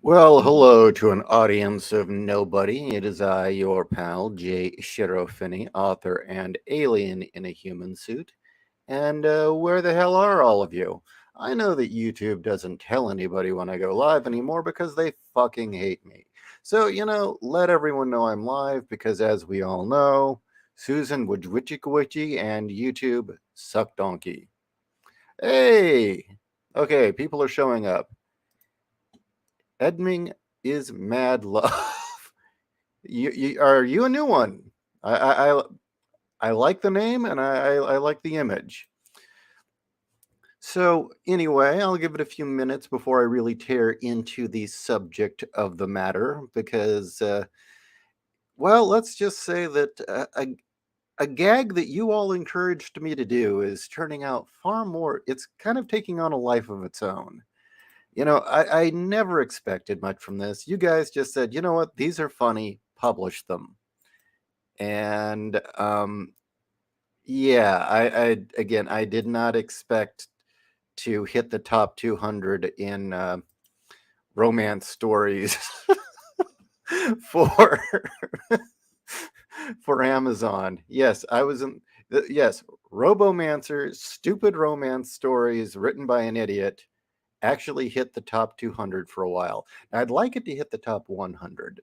Well, hello to an audience of nobody. It is I, your pal, J.Ishiro, author and alien in a human suit. And where the hell are all of you? I know that YouTube doesn't tell anybody when I go live anymore because they fucking hate me. So, let everyone know I'm live because, as we all know, Susan Wojcicki and YouTube suck donkey. Hey! Okay, people are showing up. Edming is mad love. Are you a new one? I like the name and I like the image. So anyway, I'll give it a few minutes before I really tear into the subject of the matter because, well, let's just say that a gag that you all encouraged me to do is turning out far more. It's kind of taking on a life of its own. I never expected much from this. You guys just said, you know what, these are funny, publish them. And yeah, I did not expect to hit the top 200 in romance stories for for Amazon. Yes, I was in. Yes, Robomancer, stupid romance stories written by an idiot, actually hit the top 200 for a while. Now, I'd like it to hit the top 100.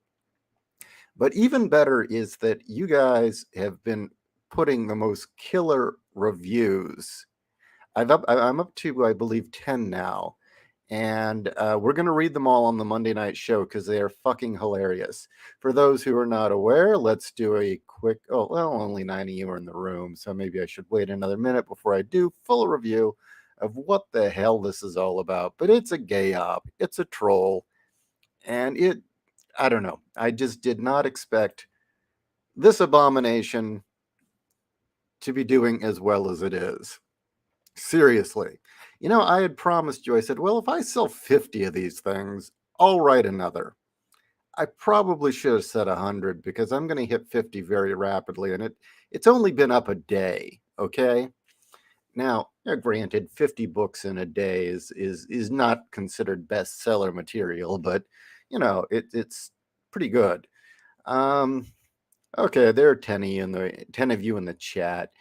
But even better is that you guys have been putting the most killer reviews. I'm up to, I believe, 10 now. And we're going to read them all on the Monday night show because they are fucking hilarious. For those who are not aware, let's do a quick, oh, well, only 9 of you are in the room, so maybe I should wait another minute before I do full review of what the hell this is all about. But it's a gay op, it's a troll, and I don't know. I just did not expect this abomination to be doing as well as it is. Seriously. I had promised you, I said, well, if I sell 50 of these things, I'll write another. I probably should have said 100 because I'm going to hit 50 very rapidly, and it's only been up a day, okay? Now, granted, 50 books in a day is not considered bestseller material, but it's pretty good. Okay, there are 10 of you in the chat.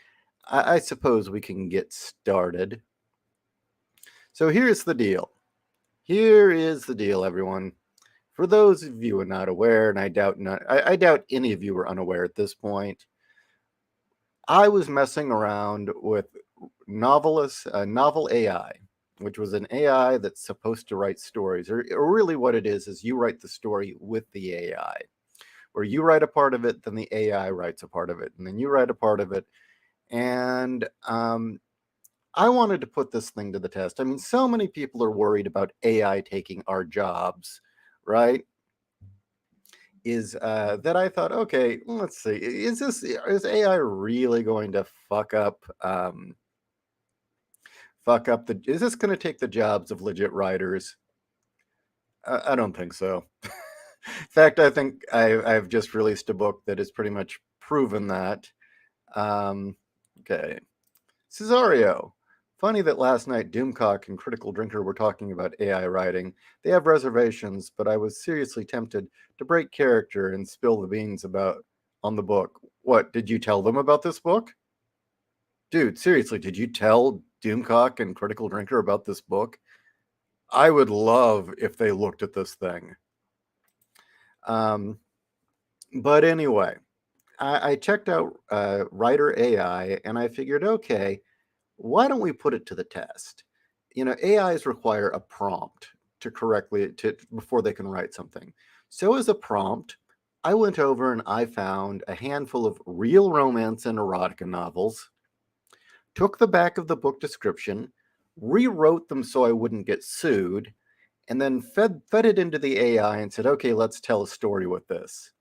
I suppose we can get started. So here's the deal. Here is the deal, everyone. For those of you who are not aware, and I doubt any of you are unaware at this point, I was messing around with Novel AI, which was an AI that's supposed to write stories. Or really what it is you write the story with the AI. Where you write a part of it, then the AI writes a part of it, and then you write a part of it. And I wanted to put this thing to the test. I mean, so many people are worried about AI taking our jobs, right? Is that I thought, okay, let's see, is AI really going to is this going to take the jobs of legit writers? I don't think so. In fact, I think I've just released a book that has pretty much proven that. Okay. Cesario. Funny that last night Doomcock and Critical Drinker were talking about AI writing. They have reservations, but I was seriously tempted to break character and spill the beans about on the book. What, did you tell them about this book? Dude, seriously, did you tell Doomcock and Critical Drinker about this book? I would love if they looked at this thing. But anyway, I checked out Writer AI and I figured, okay, why don't we put it to the test? AIs require a prompt to before they can write something. So as a prompt, I went over and I found a handful of real romance and erotica novels, took the back of the book description, rewrote them so I wouldn't get sued, and then fed it into the AI and said, okay, let's tell a story with this.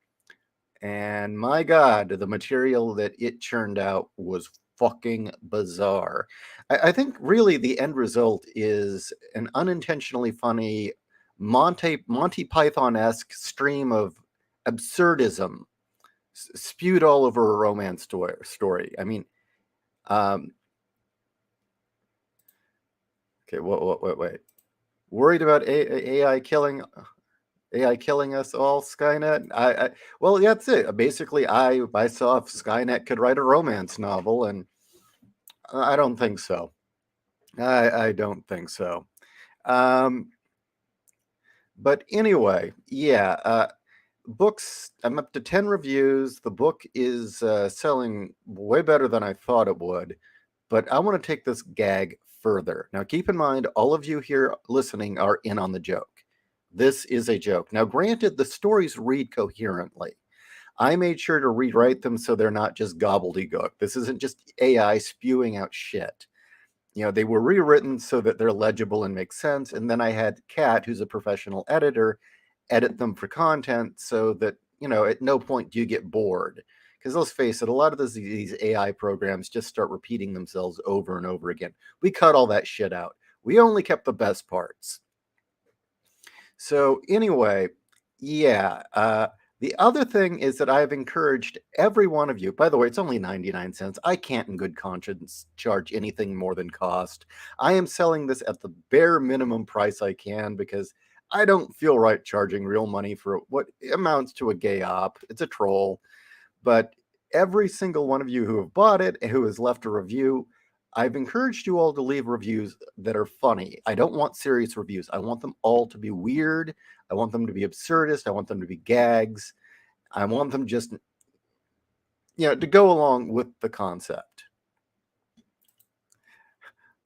And my God, the material that it churned out was fucking bizarre. I think really the end result is an unintentionally funny Monty Python-esque stream of absurdism spewed all over a romance story. I mean, okay, wait. Worried about AI killing? AI killing us all, Skynet? Well, yeah, that's it. Basically, I saw if Skynet could write a romance novel, and I don't think so. I don't think so. Um, but anyway, yeah, books. I'm up to 10 reviews. The book is selling way better than I thought it would. But I want to take this gag further. Now, keep in mind, all of you here listening are in on the joke. This is a joke. Now, granted, the stories read coherently. I made sure to rewrite them so they're not just gobbledygook. This isn't just AI spewing out shit. They were rewritten so that they're legible and make sense. And then I had Kat, who's a professional editor, edit them for content so that, at no point do you get bored. Because let's face it, a lot of these AI programs just start repeating themselves over and over again. We cut all that shit out. We only kept the best parts. So anyway, yeah. The other thing is that I've encouraged every one of you. By the way, it's only 99 cents. I can't, in good conscience, charge anything more than cost. I am selling this at the bare minimum price I can because I don't feel right charging real money for what amounts to a gay op. It's a troll. But every single one of you who have bought it and who has left a review, I've encouraged you all to leave reviews that are funny. I don't want serious reviews. I want them all to be weird. I want them to be absurdist. I want them to be gags. I want them just, to go along with the concept.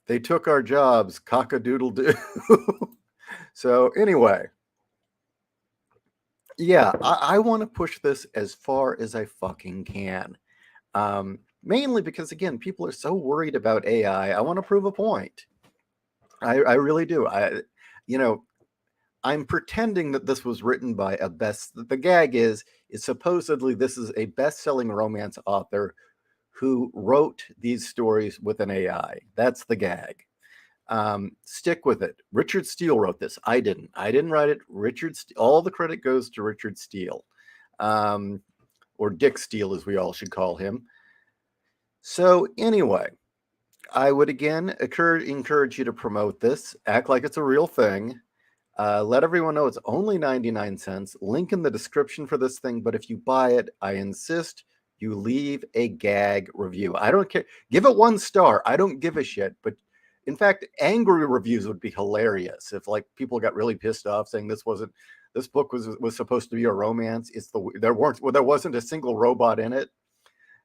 They took our jobs, cock-a-doodle-doo. So anyway, yeah, I want to push this as far as I fucking can. Mainly because, again, people are so worried about AI. I want to prove a point. I really do. I'm pretending that this was written by the gag is supposedly this is a best-selling romance author who wrote these stories with an AI. That's the gag. Stick with it. Richard Steele wrote this. I didn't write it. All the credit goes to Richard Steele, or Dick Steele, as we all should call him. So anyway, I would again encourage you to promote this. Act like it's a real thing. Let everyone know it's only 99 cents. Link in the description for this thing. But if you buy it, I insist you leave a gag review. I don't care. Give it 1 star. I don't give a shit. But in fact, angry reviews would be hilarious if people got really pissed off saying this book was supposed to be a romance. There wasn't a single robot in it.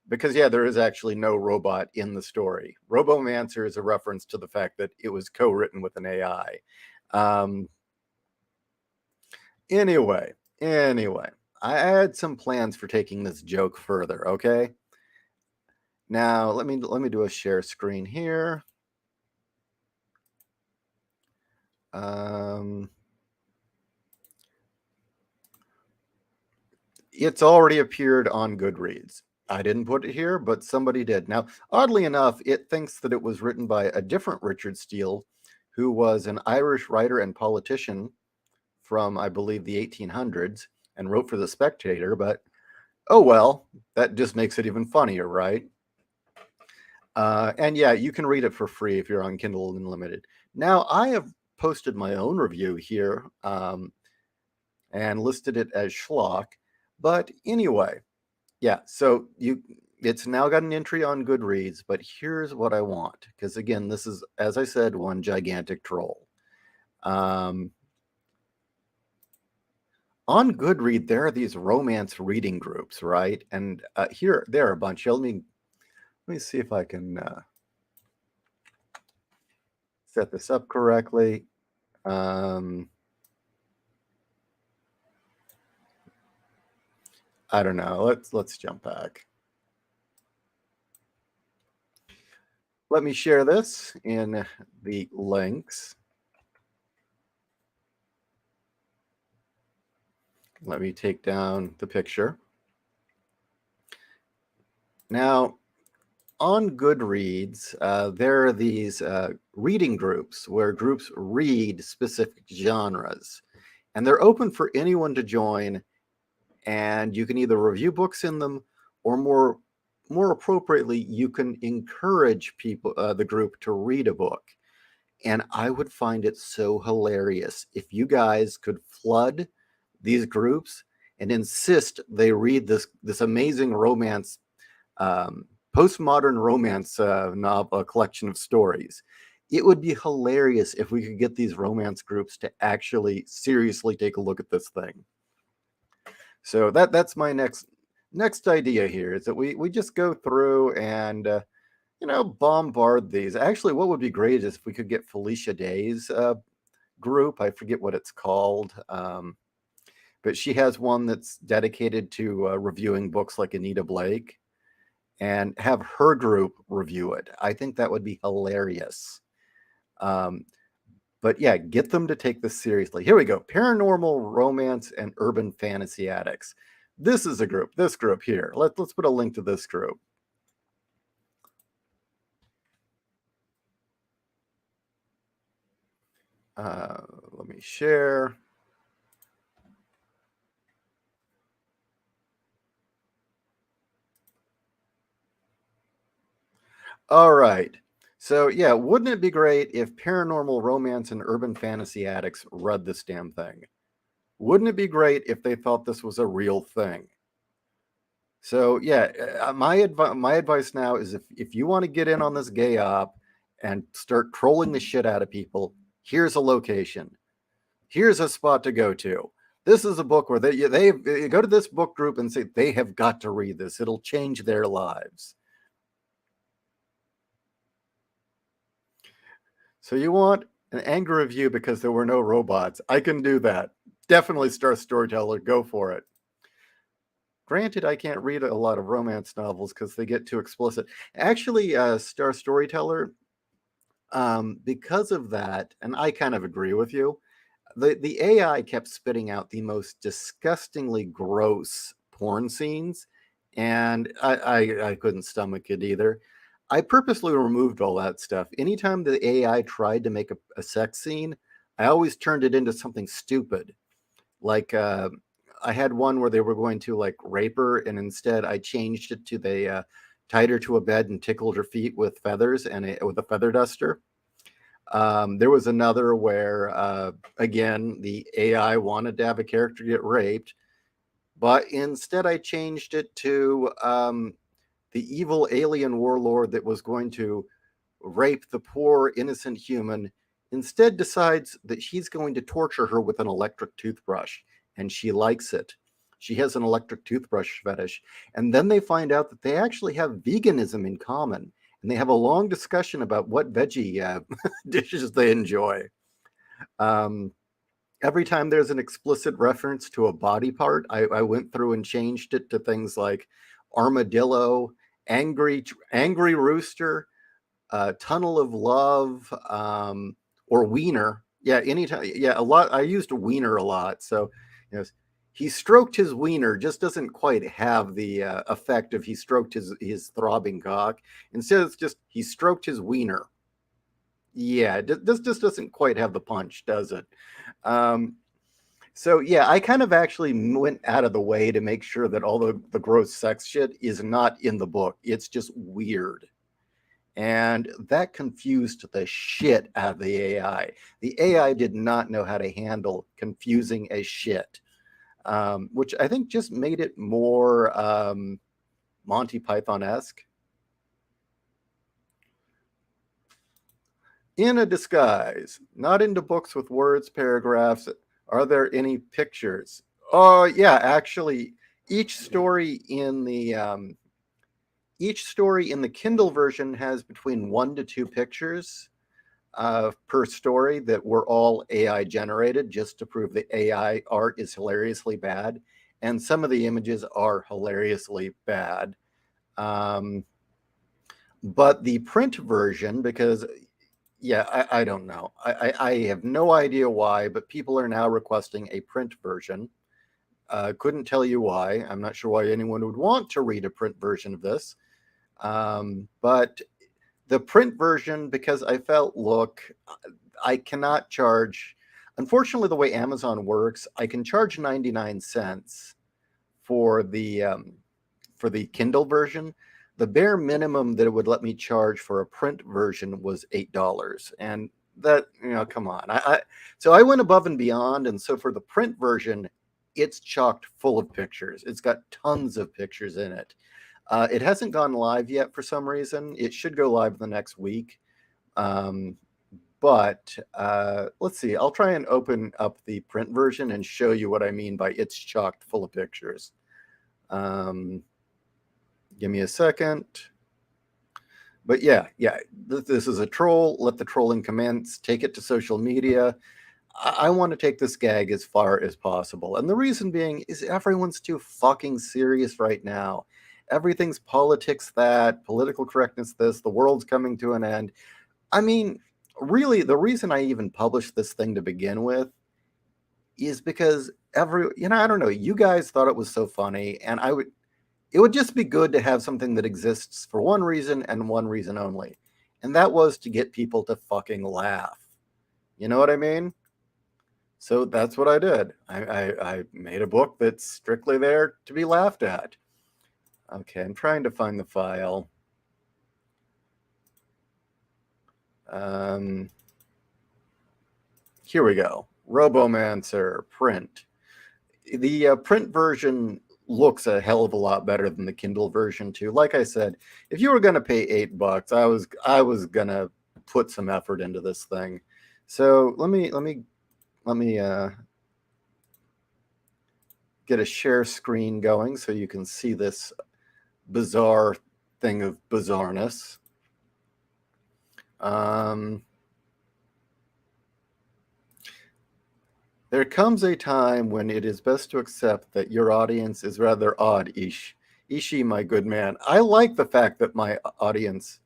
Because, yeah, there is actually no robot in the story. Robomancer is a reference to the fact that it was co-written with an AI. Anyway, I had some plans for taking this joke further, okay? Now, let me do a share screen here. It's already appeared on Goodreads. I didn't put it here, but somebody did. Now, oddly enough, it thinks that it was written by a different Richard Steele, who was an Irish writer and politician from, I believe, the 1800s and wrote for The Spectator, but oh well, that just makes it even funnier, right? And yeah, you can read it for free if you're on Kindle Unlimited. Now, I have posted my own review here and listed it as schlock. But anyway, yeah, so it's now got an entry on Goodreads, but here's what I want. Because again, this is, as I said, one gigantic troll. On Goodreads, there are these romance reading groups, right? And there are a bunch. Let me see if I can set this up correctly. I don't know. Let's jump back. Let me share this in the links. Let me take down the picture. Now, on Goodreads, there are these reading groups where groups read specific genres, and they're open for anyone to join. And you can either review books in them, or more appropriately, you can encourage people, the group, to read a book. And I would find it so hilarious if you guys could flood these groups and insist they read this amazing romance, um, postmodern romance novel collection of stories. It would be hilarious if we could get these romance groups to actually seriously take a look at this thing. So that's my next idea here, is that we just go through and bombard these. Actually, what would be great is if we could get Felicia Day's group. I forget what it's called, but she has one that's dedicated to reviewing books like Anita Blake, and have her group review it. I think that would be hilarious. Um, but yeah, get them to take this seriously. Here we go. Paranormal romance and urban fantasy addicts. This is a group. This group here. Let's put a link to this group. Let me share. All right. So yeah, wouldn't it be great if paranormal romance and urban fantasy addicts read this damn thing? Wouldn't it be great if they thought this was a real thing? So yeah, my advice now is, if you want to get in on this gay op and start trolling the shit out of people, here's a location. Here's a spot to go to. This is a book where they go to this book group and say they have got to read this. It'll change their lives. So you want an anger review because there were no robots? I can do that. Definitely, Star Storyteller, go for it. Granted, I can't read a lot of romance novels because they get too explicit. Actually, Star Storyteller, because of that, and I kind of agree with you, the AI kept spitting out the most disgustingly gross porn scenes, and I couldn't stomach it either. I purposely removed all that stuff. Anytime the AI tried to make a sex scene, I always turned it into something stupid. Like I had one where they were going to like rape her, and instead I changed it to they tied her to a bed and tickled her feet with feathers and with a feather duster. There was another where, again, the AI wanted to have a character get raped, but instead I changed it to the evil alien warlord that was going to rape the poor innocent human. Instead, decides that he's going to torture her with an electric toothbrush, and she likes it. She has an electric toothbrush fetish. And then they find out that they actually have veganism in common. And they have a long discussion about what veggie dishes they enjoy. Um, every time there's an explicit reference to a body part, I went through and changed it to things like armadillo, angry rooster, tunnel of love, or wiener. Yeah, anytime. Yeah, a lot. I used wiener a lot. So, you know, he stroked his wiener just doesn't quite have the effect of he stroked his throbbing cock. Instead, it's just he stroked his wiener. Yeah, this just doesn't quite have the punch, does it? Um, so yeah, I kind of actually went out of the way to make sure that all the gross sex shit is not in the book. It's just weird. And that confused the shit out of the AI. The AI did not know how to handle confusing as shit, which I think just made it more Monty Python esque. In a disguise, not into books with words, paragraphs. Are there any pictures? Oh, yeah, actually, each story in the Kindle version has between 1 to 2 pictures per story that were all AI generated, just to prove the AI art is hilariously bad. And some of the images are hilariously bad. But the print version, because yeah, I don't know. I have no idea why, but people are now requesting a print version. Couldn't tell you why. I'm not sure why anyone would want to read a print version of this. But the print version, because I felt, look, I cannot charge. Unfortunately, the way Amazon works, I can charge 99 cents for the Kindle version. The bare minimum that it would let me charge for a print version was $8, and that, come on. So I went above and beyond, and so for the print version, it's chocked full of pictures. It's got tons of pictures in it. It hasn't gone live yet for some reason. It should go live the next week. But let's see. I'll try and open up the print version and show you what I mean by it's chocked full of pictures. Give me a second. But yeah, this is a troll. Let the trolling commence. Take it to social media. I want to take this gag as far as possible. And the reason being is everyone's too fucking serious right now. Everything's politics that, political correctness this, the world's coming to an end. I mean, really, the reason I even published this thing to begin with is because I don't know, you guys thought it was so funny, and it would just be good to have something that exists for one reason and one reason only. And that was to get people to fucking laugh. You know what I mean? So that's what I did. I made a book that's strictly there to be laughed at. Okay, I'm trying to find the file. Here we go. Robomancer, print. The print version looks a hell of a lot better than the Kindle version too. Like I said, if you were going to pay $8, I was going to put some effort into this thing. So let me get a share screen going so you can see this bizarre thing of bizarreness. There comes a time when it is best to accept that your audience is rather odd, Ishi, my good man. I like the fact that my audience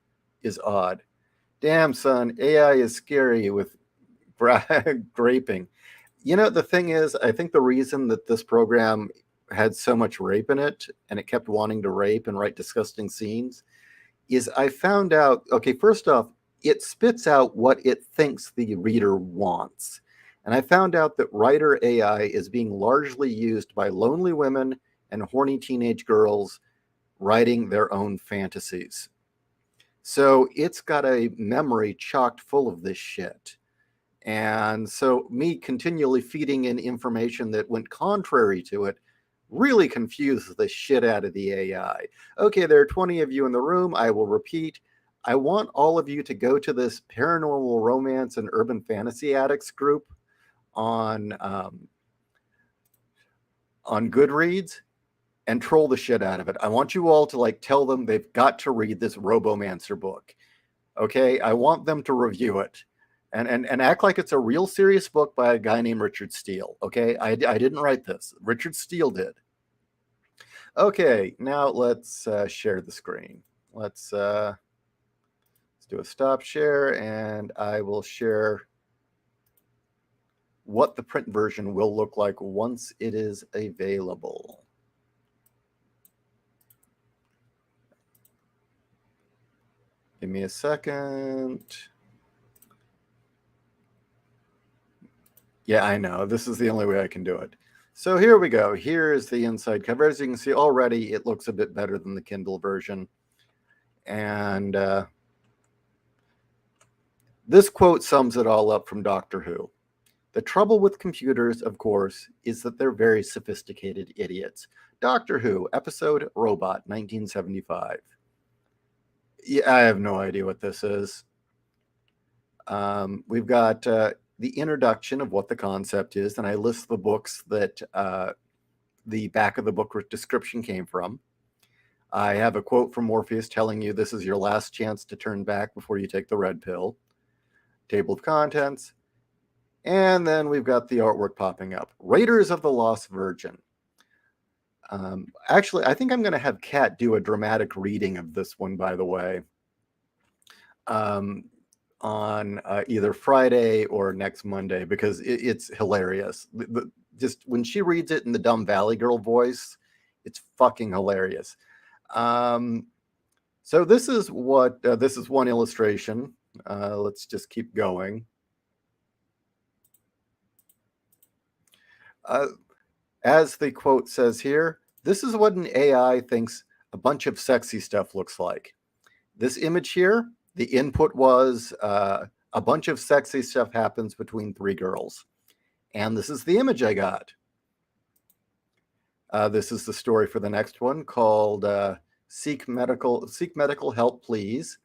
is odd. Damn, son, AI is scary with graping. You know, the thing is, I think the reason that this program had so much rape in it and it kept wanting to rape and write disgusting scenes is I found out, okay, first off, it spits out what it thinks the reader wants. And I found out that writer AI is being largely used by lonely women and horny teenage girls writing their own fantasies. So it's got a memory chocked full of this shit. And so me continually feeding in information that went contrary to it really confuses the shit out of the AI. Okay, there are 20 of you in the room. I will repeat. I want all of you to go to this paranormal romance and urban fantasy addicts group on Goodreads and troll the shit out of it. I want you all to tell them they've got to read this Robomancer book. Okay, I want them to review it and act like it's a real serious book by a guy named Richard Steele. Okay, I didn't write this. Richard Steele did. Okay, now let's share the screen. Let's do a stop share, and I will share what the print version will look like once it is available. Give me a second. Yeah, I know. This is the only way I can do it. So here we go. Here is the inside cover. As you can see already, it looks a bit better than the Kindle version. And this quote sums it all up from Doctor Who. The trouble with computers, of course, is that they're very sophisticated idiots. Doctor Who, episode Robot, 1975. Yeah, I have no idea what this is. We've got the introduction of what the concept is, and I list the books that the back of the book description came from. I have a quote from Morpheus telling you this is your last chance to turn back before you take the red pill. Table of contents. And then we've got the artwork popping up. Raiders of the Lost Virgin. Actually, I think I'm going to have Kat do a dramatic reading of this one, by the way, on either Friday or next Monday, because it's hilarious. Just when she reads it in the dumb Valley Girl voice, it's fucking hilarious. So this is what this is one illustration. Let's just keep going. As the quote says here, this is what an AI thinks a bunch of sexy stuff looks like. This image here, the input was a bunch of sexy stuff happens between three girls. And this is the image I got. This is the story for the next one called Seek Medical Help Please,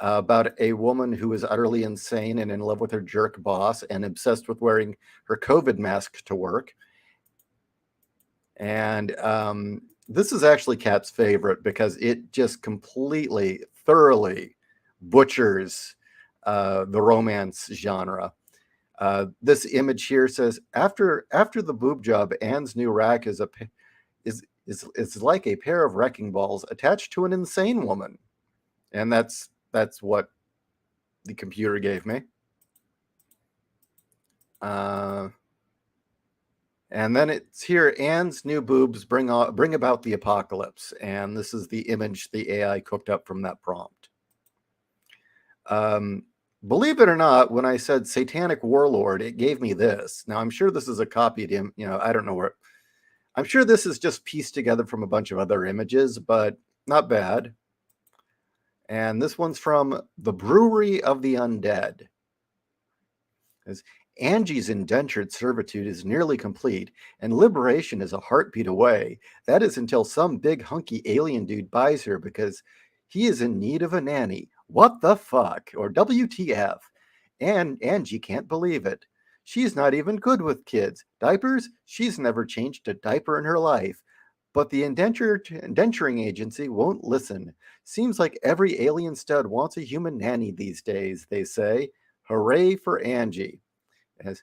about a woman who is utterly insane and in love with her jerk boss and obsessed with wearing her COVID mask to work. And this is actually Kat's favorite because it just completely, thoroughly butchers the romance genre. This image here says, after the boob job, Anne's new rack is like a pair of wrecking balls attached to an insane woman. And that's what the computer gave me. And then it's here, Anne's new boobs bring about the apocalypse. And this is the image the AI cooked up from that prompt. Believe it or not, when I said satanic warlord, it gave me this. Now, I'm sure this is a copied, I don't know where. I'm sure this is just pieced together from a bunch of other images, but not bad. And this one's from the Brewery of the Undead. As Angie's indentured servitude is nearly complete, and liberation is a heartbeat away. That is until some big hunky alien dude buys her because he is in need of a nanny. What the fuck? Or WTF? And Angie can't believe it. She's not even good with kids. Diapers? She's never changed a diaper in her life. But the indenturing agency won't listen. Seems like every alien stud wants a human nanny these days, they say. Hooray for Angie. As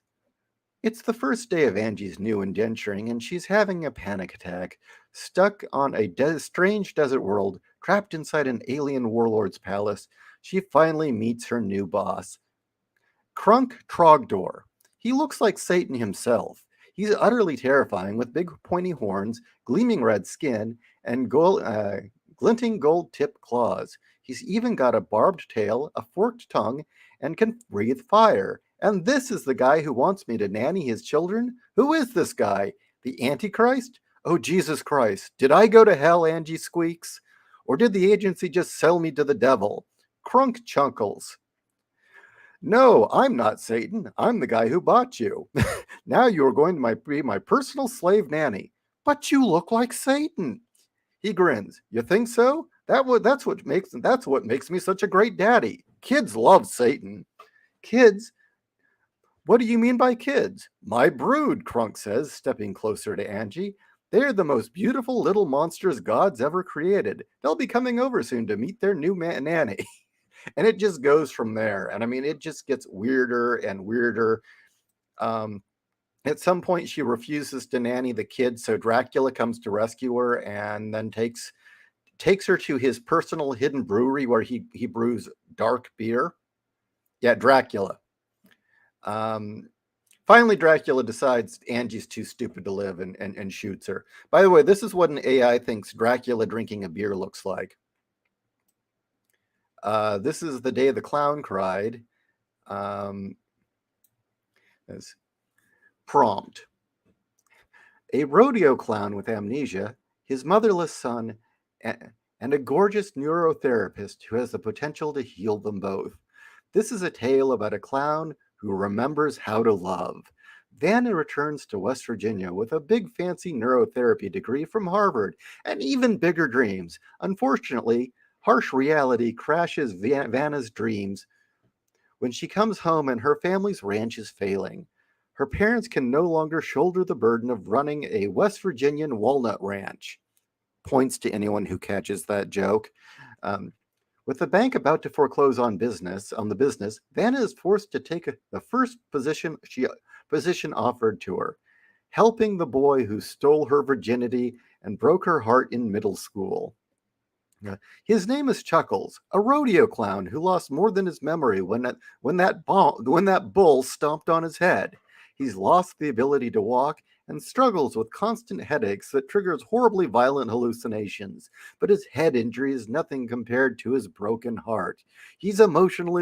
it's the first day of Angie's new indenturing, and she's having a panic attack. Stuck on a strange desert world, trapped inside an alien warlord's palace, she finally meets her new boss, Krunk Trogdor. He looks like Satan himself. He's utterly terrifying with big pointy horns, gleaming red skin, and glinting gold-tipped claws. He's even got a barbed tail, a forked tongue, and can breathe fire. And this is the guy who wants me to nanny his children? Who is this guy? The Antichrist? Oh, Jesus Christ. Did I go to hell, Angie squeaks? Or did the agency just sell me to the devil? Crunk chunkles. No, I'm not Satan. I'm the guy who bought you. Now you are going to be my personal slave nanny. But you look like Satan. He grins. You think so? That's what makes me such a great daddy. Kids love Satan. Kids? What do you mean by kids? My brood, Krunk says, stepping closer to Angie. They're the most beautiful little monsters God's ever created. They'll be coming over soon to meet their new nanny. And it just goes from there. And I mean, it just gets weirder and weirder. At some point, she refuses to nanny the kids, so Dracula comes to rescue her and then takes her to his personal hidden brewery where he brews dark beer. Yeah, Dracula. Finally, Dracula decides Angie's too stupid to live and shoots her. By the way, this is what an AI thinks Dracula drinking a beer looks like. This is the day the clown cried. As prompt. A rodeo clown with amnesia, his motherless son, and a gorgeous neurotherapist who has the potential to heal them both. This is a tale about a clown who remembers how to love. Vanna returns to West Virginia with a big fancy neurotherapy degree from Harvard and even bigger dreams. Unfortunately, harsh reality crashes Vanna's dreams when she comes home and her family's ranch is failing. Her parents can no longer shoulder the burden of running a West Virginian walnut ranch. Points to anyone who catches that joke. With the bank about to foreclose on the business, Vanna is forced to take the first position offered to her, helping the boy who stole her virginity and broke her heart in middle school. His name is Chuckles, a rodeo clown who lost more than his memory when that bull stomped on his head. He's lost the ability to walk and struggles with constant headaches that triggers horribly violent hallucinations. But his head injury is nothing compared to his broken heart. His emotional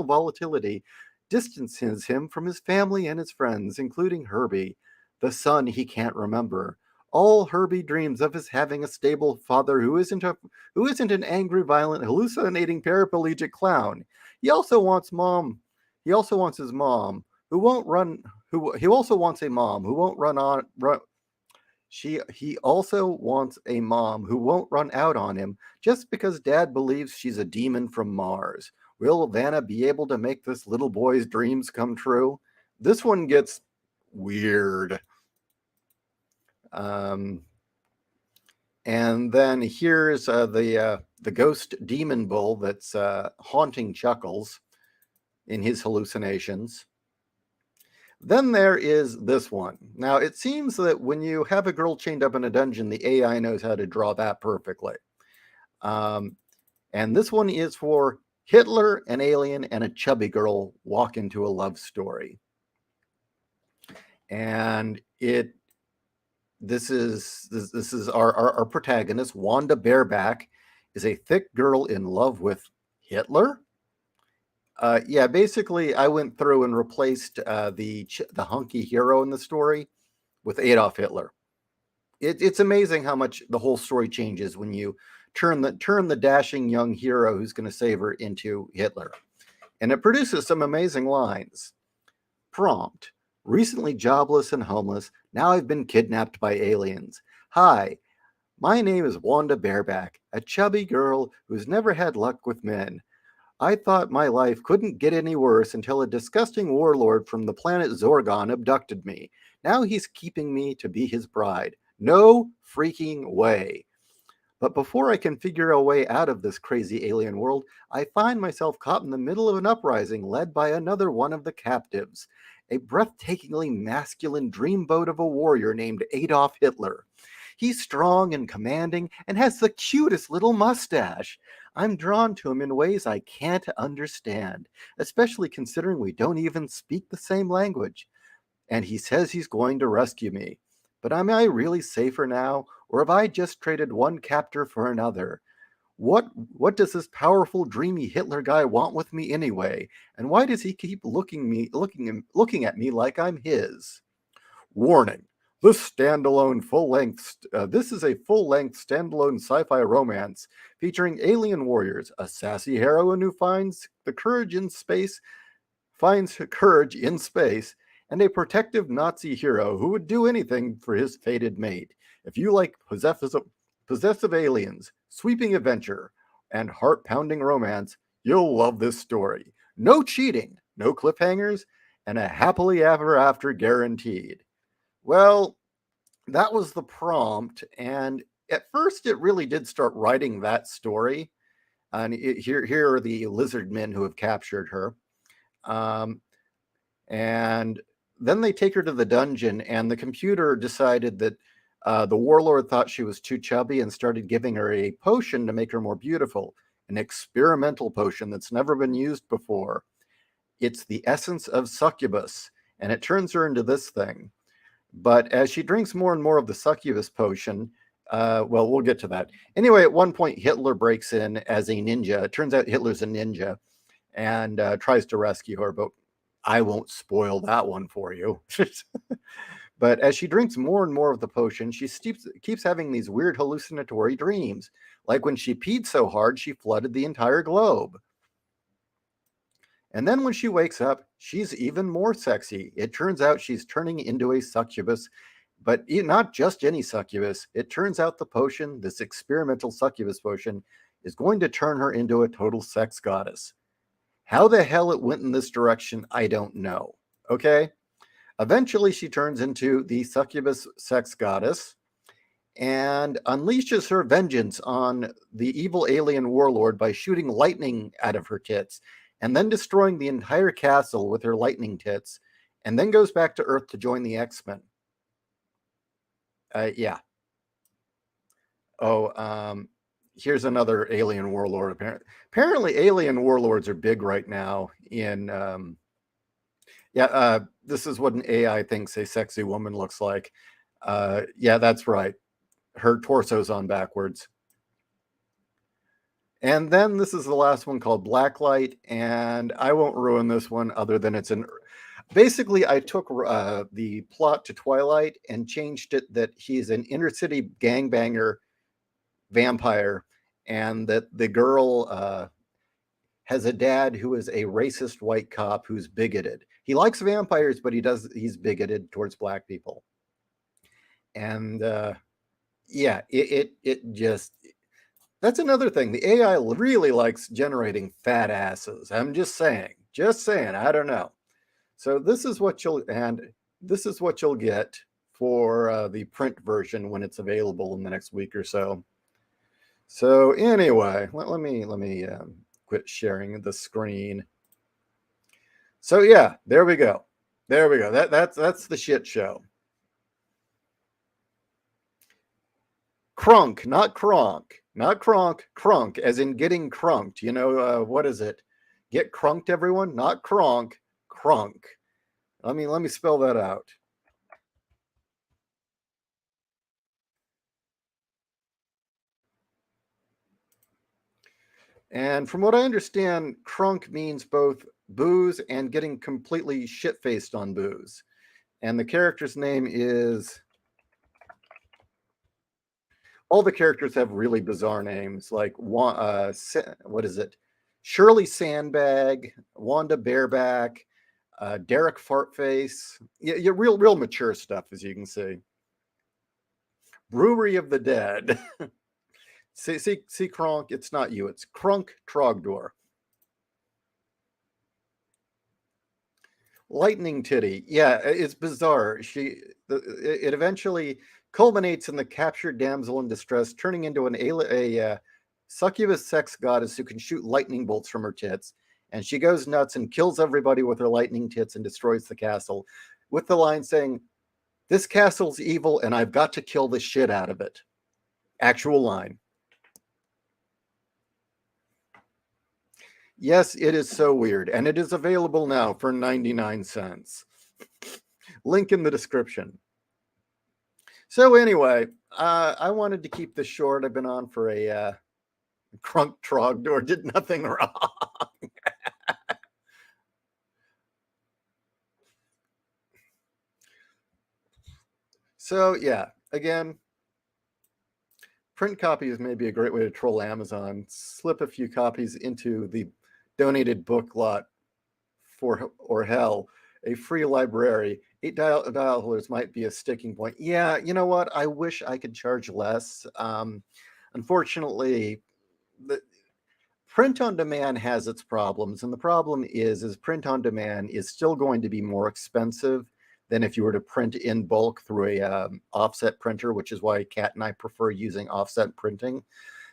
volatility distances him from his family and his friends, including Herbie, the son he can't remember. All Herbie dreams of is having a stable father who isn't an angry, violent, hallucinating paraplegic clown. He also wants his mom who won't run. He also wants a mom who won't run He also wants a mom who won't run out on him just because dad believes she's a demon from Mars. Will Vanna be able to make this little boy's dreams come true? This one gets weird. Um, and then here's the ghost demon bull that's haunting Chuckles in his hallucinations. Then there is this one. Now, it seems that when you have a girl chained up in a dungeon, the AI knows how to draw that perfectly. Um, and this one is for Hitler, an alien, and a chubby girl walk into a love story. And this is our protagonist, Wanda Bareback, is a thick girl in love with Hitler. Yeah, basically, I went through and replaced the hunky hero in the story with Adolf Hitler. It's amazing how much the whole story changes when you turn the dashing young hero who's going to save her into Hitler, and it produces some amazing lines. Prompt: recently jobless and homeless. Now I've been kidnapped by aliens. Hi, my name is Wanda Bareback, a chubby girl who's never had luck with men. I thought my life couldn't get any worse until a disgusting warlord from the planet Zorgon abducted me. Now he's keeping me to be his bride. No freaking way. But before I can figure a way out of this crazy alien world, I find myself caught in the middle of an uprising led by another one of the captives, a breathtakingly masculine dreamboat of a warrior named Adolf Hitler. He's strong and commanding and has the cutest little mustache. I'm drawn to him in ways I can't understand, especially considering we don't even speak the same language. And he says he's going to rescue me. But am I really safer now, or have I just traded one captor for another? What does this powerful, dreamy Hitler guy want with me anyway? And why does he keep looking at me like I'm his? Warning: This is a full-length standalone sci-fi romance featuring alien warriors, a sassy heroine who finds courage in space, and a protective Nazi hero who would do anything for his fated mate. If you like possessive aliens, sweeping adventure, and heart-pounding romance, you'll love this story. No cheating, no cliffhangers, and a happily ever after guaranteed. Well, that was the prompt, and at first it really did start writing that story. And here are the lizard men who have captured her. Um, and then they take her to the dungeon, and the computer decided that the warlord thought she was too chubby and started giving her a potion to make her more beautiful, an experimental potion that's never been used before. It's the essence of succubus, and it turns her into this thing. But as she drinks more and more of the succubus potion, well, we'll get to that. Anyway, at one point, Hitler breaks in as a ninja. It turns out Hitler's a ninja and tries to rescue her, but I won't spoil that one for you. But as she drinks more and more of the potion, she keeps having these weird hallucinatory dreams, like when she peed so hard she flooded the entire globe. And then when she wakes up, she's even more sexy. It turns out she's turning into a succubus, but not just any succubus. It turns out the potion, this experimental succubus potion, is going to turn her into a total sex goddess. How the hell it went in this direction, I don't know. Okay? Eventually, she turns into the succubus sex goddess and unleashes her vengeance on the evil alien warlord by shooting lightning out of her tits and then destroying the entire castle with her lightning tits, and then goes back to Earth to join the X-Men. Yeah. Oh, here's another alien warlord. Apparently, alien warlords are big right now in... this is what an AI thinks a sexy woman looks like. Yeah, that's right. Her torso's on backwards. And then this is the last one called Blacklight, and I won't ruin this one other than it's an... Basically, I took the plot to Twilight and changed it that he's an inner city gangbanger vampire, and that the girl has a dad who is a racist white cop who's bigoted. He likes vampires, but he's bigoted towards black people. And yeah, it just, that's another thing. The AI really likes generating fat asses. I'm just saying. Just saying. I don't know. So this is what you'll get for the print version when it's available in the next week or so. So anyway, let me quit sharing the screen. So yeah, there we go. There we go. That's the shit show. Crunk, not cronk, not cronk, crunk, as in getting crunked. You know, what is it? Get crunked, everyone, not cronk, crunk. Let me spell that out. And from what I understand, crunk means both booze and getting completely shit faced on booze. And the character's name is, all the characters have really bizarre names, like what is it? Shirley Sandbag, Wanda Bareback, Derek Fartface. Yeah, real mature stuff, as you can see. Brewery of the Dead. See, Kronk. It's not you. It's Krunk Trogdor. Lightning Titty. Yeah, it's bizarre. It eventually culminates in the captured damsel in distress turning into a succubus sex goddess who can shoot lightning bolts from her tits, and she goes nuts and kills everybody with her lightning tits and destroys the castle, with the line saying, "This castle's evil, and I've got to kill the shit out of it." Actual line. Yes, it is so weird, and it is available now for 99 cents. Link in the description. So anyway, I wanted to keep this short. I've been on for a crunk trogdor, did nothing wrong. So yeah, again, print copies may be a great way to troll Amazon. Slip a few copies into the donated book lot for, or hell, a free library. $8 might be a sticking point. Yeah, you know what? I wish I could charge less. Unfortunately, the print on demand has its problems, and the problem is print on demand is still going to be more expensive than if you were to print in bulk through a offset printer, which is why Kat and I prefer using offset printing,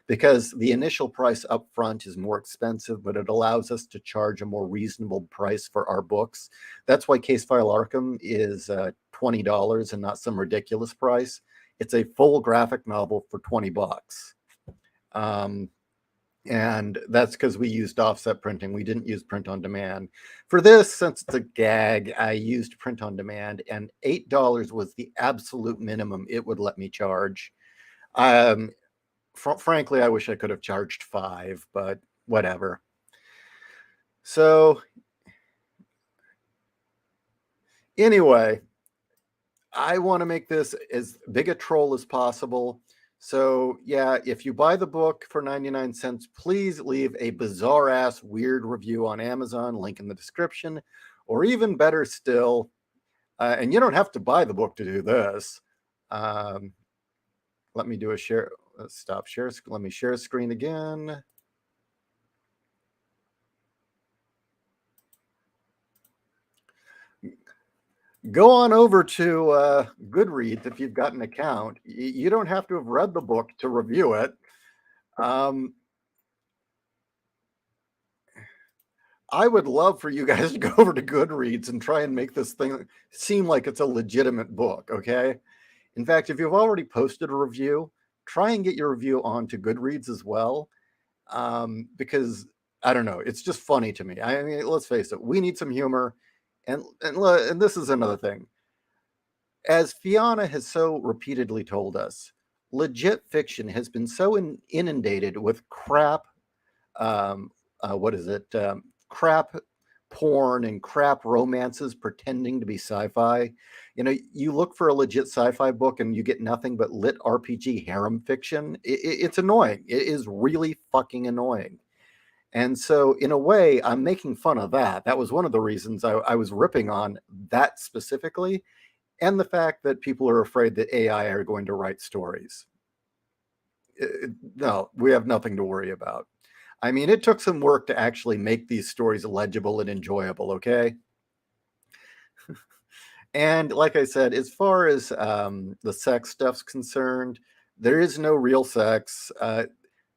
because the initial price up front is more expensive, but it allows us to charge a more reasonable price for our books. That's why Case File Arkham is $20 and not some ridiculous price. It's a full graphic novel for 20 bucks. And that's because we used offset printing. We didn't use print on demand. For this, since it's a gag, I used print on demand, and $8 was the absolute minimum it would let me charge. Um, frankly, I wish I could have charged 5, but whatever. So anyway, I want to make this as big a troll as possible. So yeah, if you buy the book for 99 cents, please leave a bizarre ass weird review on Amazon, link in the description, or even better still, and you don't have to buy the book to do this. Um, let me do a share. Stop share. Let me share screen again. Go on over to Goodreads if you've got an account. You don't have to have read the book to review it. Um, I would love for you guys to go over to Goodreads and try and make this thing seem like it's a legitimate book, okay? In fact, if you've already posted a review, try and get your review onto Goodreads as well, because I don't know, it's just funny to me. I mean, let's face it, we need some humor, and this is another thing. As Fiona has so repeatedly told us, legit fiction has been so inundated with crap. What is it? Crap porn and crap romances pretending to be sci-fi. You know, you look for a legit sci-fi book and you get nothing but lit RPG harem fiction. It's annoying. It is really fucking annoying. And so, in a way, I'm making fun of that. That was one of the reasons I was ripping on that specifically. and the fact that people are afraid that AI are going to write stories. No, we have nothing to worry about. I mean, it took some work to actually make these stories legible and enjoyable, okay? And like I said, as far as the sex stuff's concerned, there is no real sex.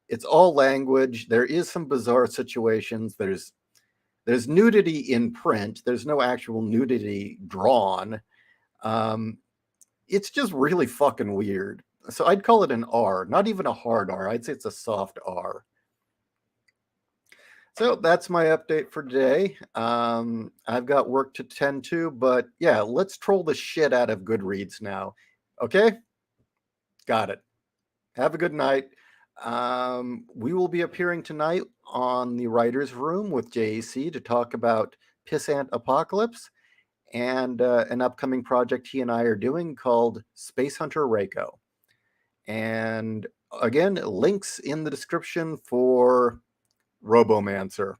It's all language. There is some bizarre situations. There's nudity in print. There's no actual nudity drawn. Um, it's just really fucking weird. So I'd call it an R, not even a hard R. I'd say it's a soft R. So that's my update for today. I've got work to tend to, but yeah, let's troll the shit out of Goodreads now. Okay? Got it. Have a good night. We will be appearing tonight on the Writer's Room with JAC to talk about Pissant Apocalypse and an upcoming project he and I are doing called Space Hunter Reiko. And again, links in the description for Robomancer.